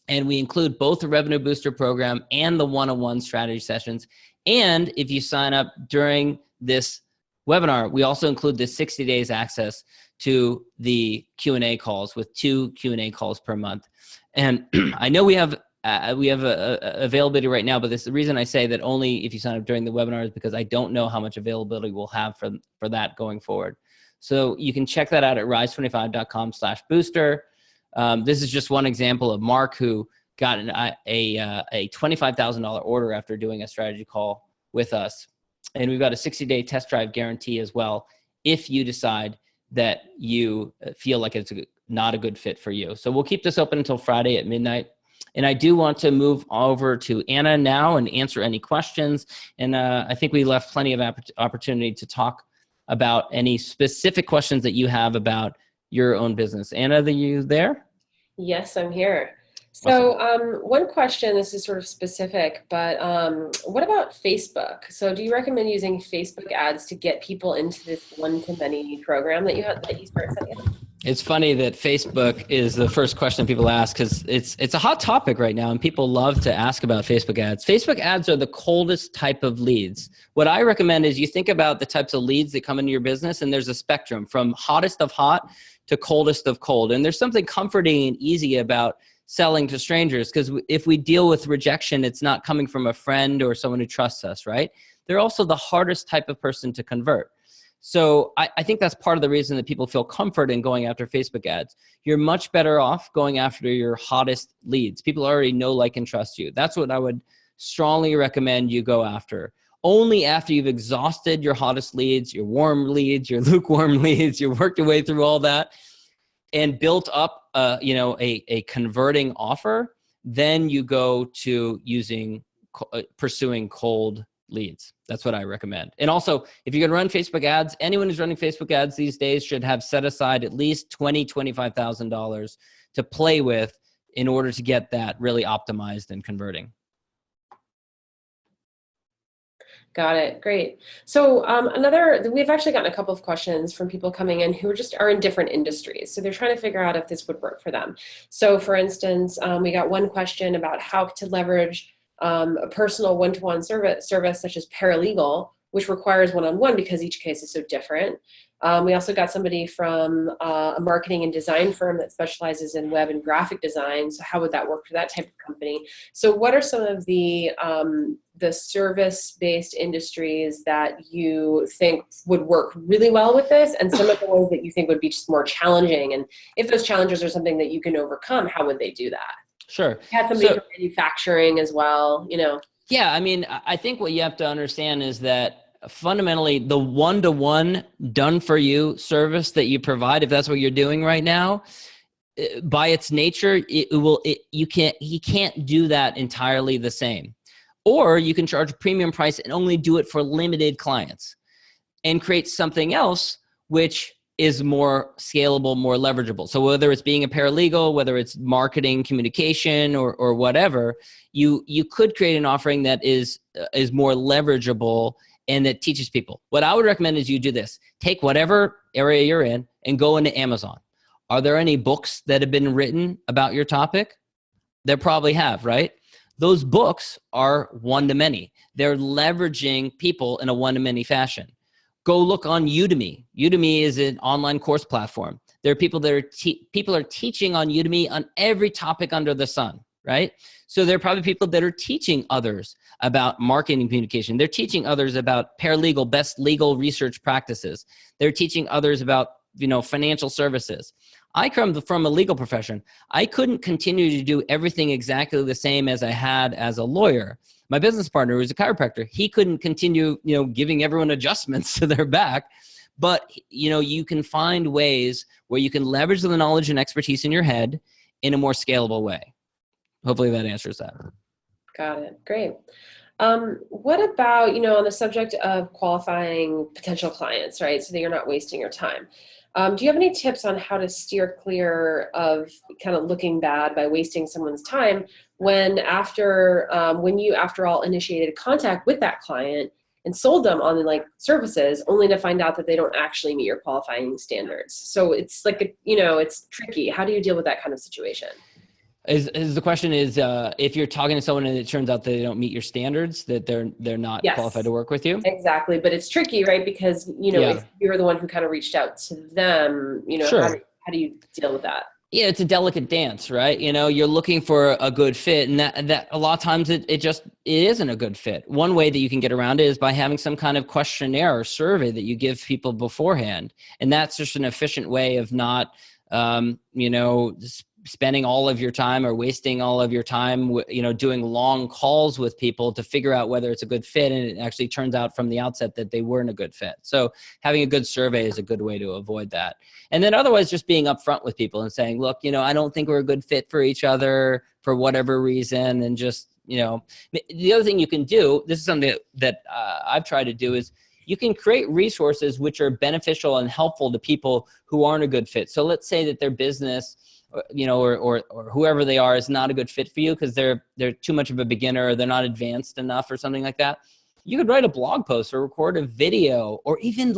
And we include both the Revenue Booster program and the one-on-one strategy sessions. And if you sign up during this webinar, we also include the 60 days access to the Q&A calls with 2 Q&A calls per month. And I know we have availability right now, but the reason I say that only if you sign up during the webinar is because I don't know how much availability we'll have for that going forward. So you can check that out at rise25.com/booster. This is just one example of Mark, who got a $25,000 order after doing a strategy call with us. And we've got a 60-day test drive guarantee as well, if you decide that you feel like it's not a good fit for you. So we'll keep this open until Friday at midnight. And I do want to move over to Anna now and answer any questions. And I think we left plenty of opportunity to talk about any specific questions that you have about your own business. Anna, are you there? Yes, I'm here. So one question, this is sort of specific, but what about Facebook? So do you recommend using Facebook ads to get people into this one-to-many program that you start setting up? It's funny that Facebook is the first question people ask, because it's a hot topic right now and people love to ask about Facebook ads. Facebook ads are the coldest type of leads. What I recommend is you think about the types of leads that come into your business, and there's a spectrum from hottest of hot to coldest of cold. And there's something comforting and easy about selling to strangers, because if we deal with rejection, it's not coming from a friend or someone who trusts us, right? They're also the hardest type of person to convert. So I think that's part of the reason that people feel comfort in going after Facebook ads. You're much better off going after your hottest leads. People already know, like, and trust you. That's what I would strongly recommend you go after. Only after you've exhausted your hottest leads, your warm leads, your lukewarm leads, you've worked your way through all that and built up a converting offer, then you go to pursuing cold leads. That's what I recommend. And also, if you're going to run Facebook ads, anyone who's running Facebook ads these days should have set aside at least $25,000 to play with in order to get that really optimized and converting. Got it. Great. So we've actually gotten a couple of questions from people coming in who are in different industries. So they're trying to figure out if this would work for them. So for instance, we got one question about how to leverage a personal one-to-one service such as paralegal, which requires one-on-one because each case is so different. We also got somebody from a marketing and design firm that specializes in web and graphic design. So how would that work for that type of company? So what are some of the service-based industries that you think would work really well with this, and some of the ones that you think would be just more challenging? And if those challenges are something that you can overcome, how would they do that? Sure. You had somebody from manufacturing as well, Yeah, I mean, I think what you have to understand is that fundamentally the one-to-one done for you service that you provide, if that's what you're doing right now, by its nature, he can't do that entirely the same. Or you can charge a premium price and only do it for limited clients and create something else which is more scalable, more leverageable. So whether it's being a paralegal, whether it's marketing, communication, or whatever, you could create an offering that is more leverageable and that teaches people. What I would recommend is you do this. Take whatever area you're in and go into Amazon. Are there any books that have been written about your topic? There probably have, right? Those books are one-to-many. They're leveraging people in a one-to-many fashion. Go look on Udemy. Udemy is an online course platform. There are people that are teaching on Udemy on every topic under the sun, right? So there are probably people that are teaching others about marketing communication. They're teaching others about paralegal best legal research practices. They're teaching others about, financial services. I come from a legal profession. I couldn't continue to do everything exactly the same as I had as a lawyer. My business partner, who's a chiropractor, he couldn't continue, giving everyone adjustments to their back. But, you can find ways where you can leverage the knowledge and expertise in your head in a more scalable way. Hopefully that answers that. Got it. Great. What about, on the subject of qualifying potential clients, right? So that you're not wasting your time. Do you have any tips on how to steer clear of kind of looking bad by wasting someone's time when you, after all, initiated contact with that client and sold them on services only to find out that they don't actually meet your qualifying standards? So it's it's tricky. How do you deal with that kind of situation? The question is, if you're talking to someone and it turns out they don't meet your standards, that they're not qualified to work with you? Exactly. But it's tricky, right? Because, if you're the one who kind of reached out to them, sure. How do you deal with that? Yeah, it's a delicate dance, right? You're looking for a good fit, and that a lot of times it isn't a good fit. One way that you can get around it is by having some kind of questionnaire or survey that you give people beforehand. And that's just an efficient way of not, spending all of your time or wasting all of your time, doing long calls with people to figure out whether it's a good fit. And it actually turns out from the outset that they weren't a good fit. So having a good survey is a good way to avoid that. And then otherwise just being upfront with people and saying, look, I don't think we're a good fit for each other for whatever reason. And just, the other thing you can do, this is something that I've tried to do, is you can create resources which are beneficial and helpful to people who aren't a good fit. So let's say that their business, or whoever they are, is not a good fit for you because they're too much of a beginner, or they're not advanced enough or something like that. You could write a blog post or record a video, or even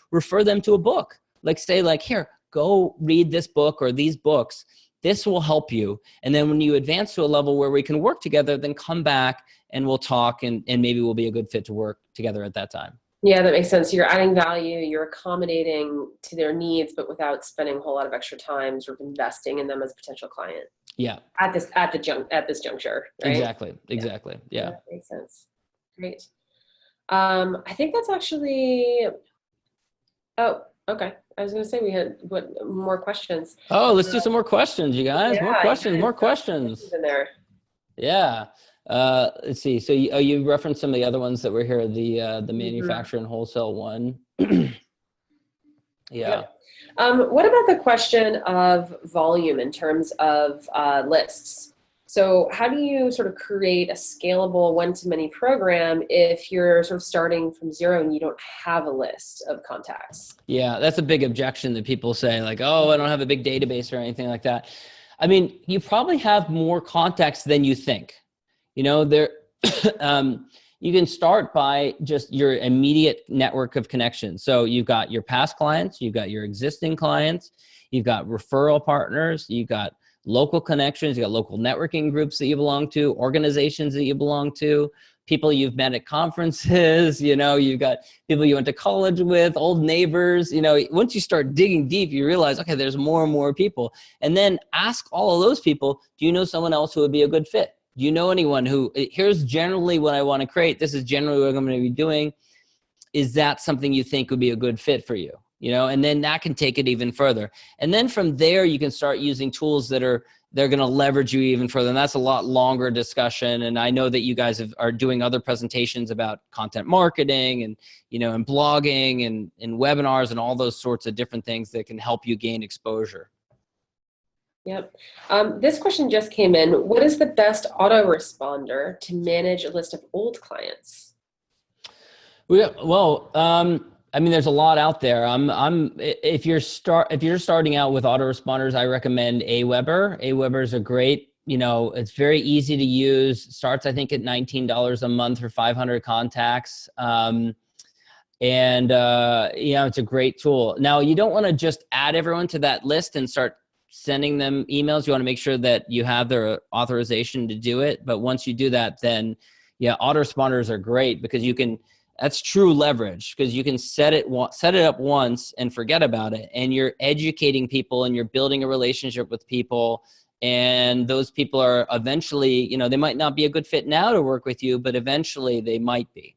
refer them to a book. Say here, go read this book or these books. This will help you. And then when you advance to a level where we can work together, then come back and we'll talk and maybe we'll be a good fit to work together at that time. Yeah, that makes sense. You're adding value, you're accommodating to their needs, but without spending a whole lot of extra time sort of investing in them as a potential client. Yeah. At this juncture, right? Exactly. Yeah. That makes sense. Great. I think that's actually, oh, okay. I was going to say we had more questions. Oh, let's do some more questions, you guys. Yeah, more questions. In there. Yeah. Let's see. So you referenced some of the other ones that were here, the manufacturer and wholesale one. Yeah. What about the question of volume in terms of lists? So how do you sort of create a scalable one-to-many program if you're sort of starting from zero and you don't have a list of contacts? Yeah, that's a big objection that people say, oh, I don't have a big database or anything like that. I mean, you probably have more contacts than you think. You can start by just your immediate network of connections. So you've got your past clients, you've got your existing clients, you've got referral partners, you've got local connections, you've got local networking groups that you belong to, organizations that you belong to, people you've met at conferences, you've got people you went to college with, old neighbors. Once you start digging deep, you realize, okay, there's more and more people. And then ask all of those people, do you know someone else who would be a good fit? Do you know anyone who, here's generally what I want to create. This is generally what I'm going to be doing. Is that something you think would be a good fit for you? And then that can take it even further. And then from there, you can start using tools they're going to leverage you even further. And that's a lot longer discussion. And I know that you guys are doing other presentations about content marketing and, and blogging and webinars and all those sorts of different things that can help you gain exposure. Yep. This question just came in. What is the best autoresponder to manage a list of old clients? Well, I mean, there's a lot out there. If you're starting out with autoresponders, I recommend Aweber. Aweber is a great, it's very easy to use. Starts, I think, at $19 a month for 500 contacts. It's a great tool. Now, you don't want to just add everyone to that list and start sending them emails. You want to make sure that you have their authorization to do it. But once you do that, then yeah, autoresponders are great because that's true leverage, because you can set it up once and forget about it. And you're educating people and you're building a relationship with people. And those people are eventually, they might not be a good fit now to work with you, but eventually they might be.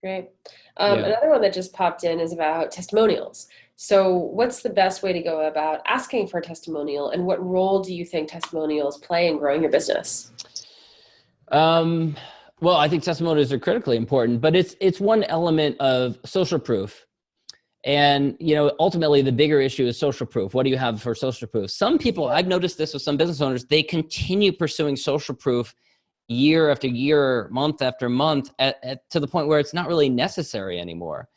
Great. Another one that just popped in is about testimonials. So what's the best way to go about asking for a testimonial, and what role do you think testimonials play in growing your business? Well, I think testimonials are critically important, but it's one element of social proof. And, ultimately the bigger issue is social proof. What do you have for social proof? Some people, I've noticed this with some business owners, they continue pursuing social proof year after year, month after month, to the point where it's not really necessary anymore.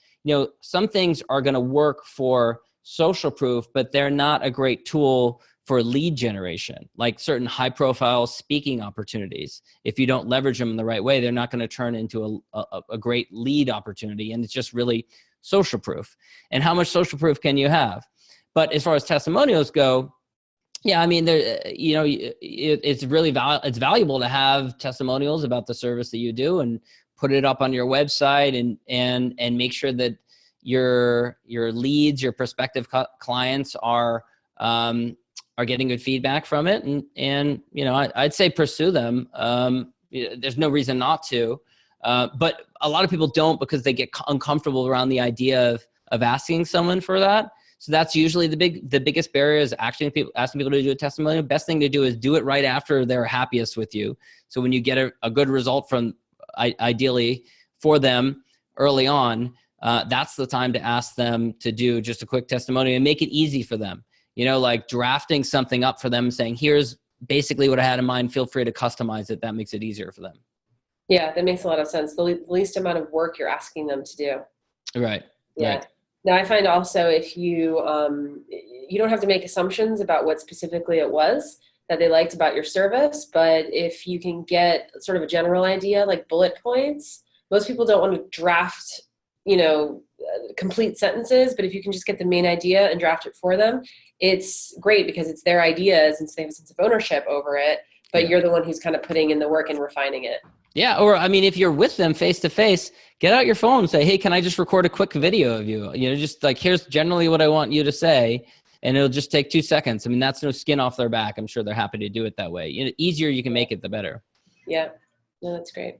Some things are going to work for social proof, but they're not a great tool for lead generation, like certain high profile speaking opportunities. If you don't leverage them in the right way, they're not going to turn into a great lead opportunity. And it's just really social proof. And how much social proof can you have? But as far as testimonials go, yeah, I mean, it's really it's valuable to have testimonials about the service that you do and put it up on your website and make sure that your leads, your prospective clients are getting good feedback from it. And I'd say pursue them. There's no reason not to, but a lot of people don't, because they get uncomfortable around the idea of asking someone for that. So that's usually the biggest barrier, is asking people to do a testimonial. Best thing to do is do it right after they're happiest with you. So when you get a good result from, ideally for them early on, that's the time to ask them to do just a quick testimonial and make it easy for them. Like drafting something up for them, saying, here's basically what I had in mind. Feel free to customize it. That makes it easier for them. Yeah, that makes a lot of sense. The least amount of work you're asking them to do. Right. Yeah. Right. Now, I find also if you don't have to make assumptions about what specifically it was that they liked about your service, but if you can get sort of a general idea, like bullet points. Most people don't want to draft, complete sentences, but if you can just get the main idea and draft it for them, it's great, because it's their ideas and so they have a sense of ownership over it, but you're the one who's kind of putting in the work and refining it. Yeah. Or, I mean, if you're with them face to face, get out your phone and say, hey, can I just record a quick video of you? Just like, here's generally what I want you to say. And it'll just take 2 seconds. I mean, that's no skin off their back. I'm sure they're happy to do it that way. Easier you can make it, the better. Yeah. No, that's great.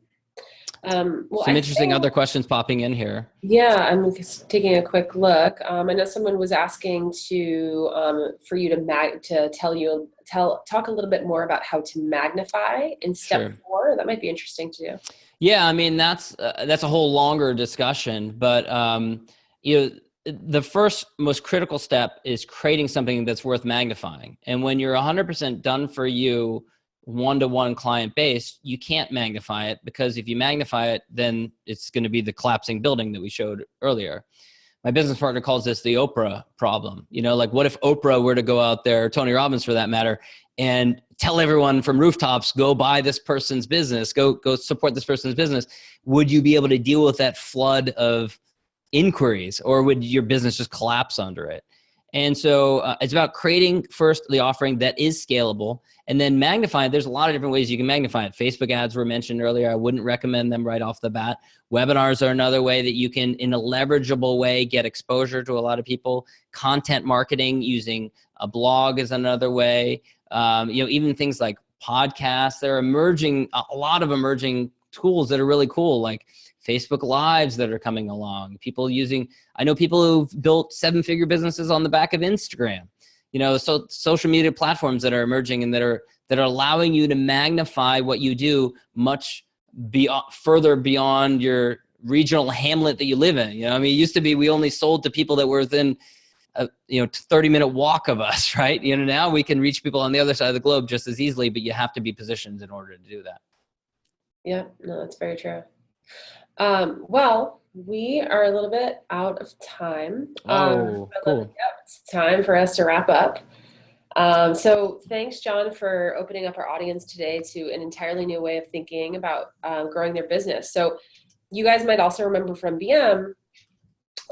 Some interesting other questions popping in here. Yeah, I'm just taking a quick look. I know someone was asking for you to talk a little bit more about how to magnify in step 4. That might be interesting to do. Yeah, I mean, that's a whole longer discussion, but the first most critical step is creating something that's worth magnifying. And when you're 100% done for you, one-to-one client base, you can't magnify it, because if you magnify it, then it's going to be the collapsing building that we showed earlier. My business partner calls this the Oprah problem. Like, what if Oprah were to go out there, Tony Robbins for that matter, and tell everyone from rooftops, go buy this person's business, go support this person's business? Would you be able to deal with that flood of inquiries, or would your business just collapse under it? And so it's about creating first the offering that is scalable, and then magnifying. There's a lot of different ways you can magnify it. Facebook ads were mentioned earlier. I wouldn't recommend them right off the bat. Webinars are another way that you can, in a leverageable way, get exposure to a lot of people. Content marketing using a blog is another way. Even things like podcasts. There are a lot of emerging tools that are really cool, like Facebook Lives that are coming along. I know people who've built 7-figure businesses on the back of Instagram. So social media platforms that are emerging and that are allowing you to magnify what you do much further beyond your regional hamlet that you live in. It used to be we only sold to people that were within a 30-minute walk of us, right? Now we can reach people on the other side of the globe just as easily, but you have to be positioned in order to do that. Yeah, no, that's very true. Well, we are a little bit out of time. Cool. It's time for us to wrap up. So thanks, John, for opening up our audience today to an entirely new way of thinking about growing their business. So you guys might also remember from BM,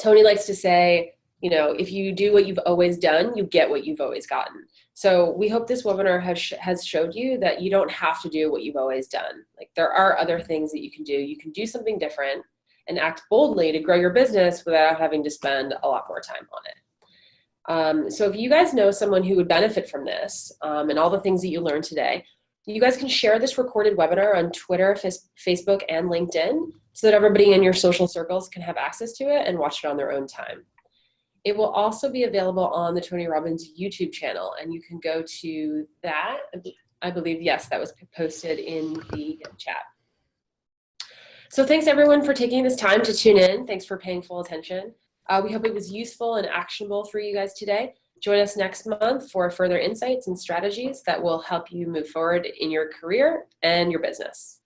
Tony likes to say, if you do what you've always done, you get what you've always gotten. So we hope this webinar has showed you that you don't have to do what you've always done. Like, there are other things that you can do. You can do something different and act boldly to grow your business without having to spend a lot more time on it. So if you guys know someone who would benefit from this and all the things that you learned today, you guys can share this recorded webinar on Twitter, Facebook, and LinkedIn so that everybody in your social circles can have access to it and watch it on their own time. It will also be available on the Tony Robbins YouTube channel, and you can go to that. I believe, yes, that was posted in the chat. So thanks, everyone, for taking this time to tune in. Thanks for paying full attention. We hope it was useful and actionable for you guys today. Join us next month for further insights and strategies that will help you move forward in your career and your business.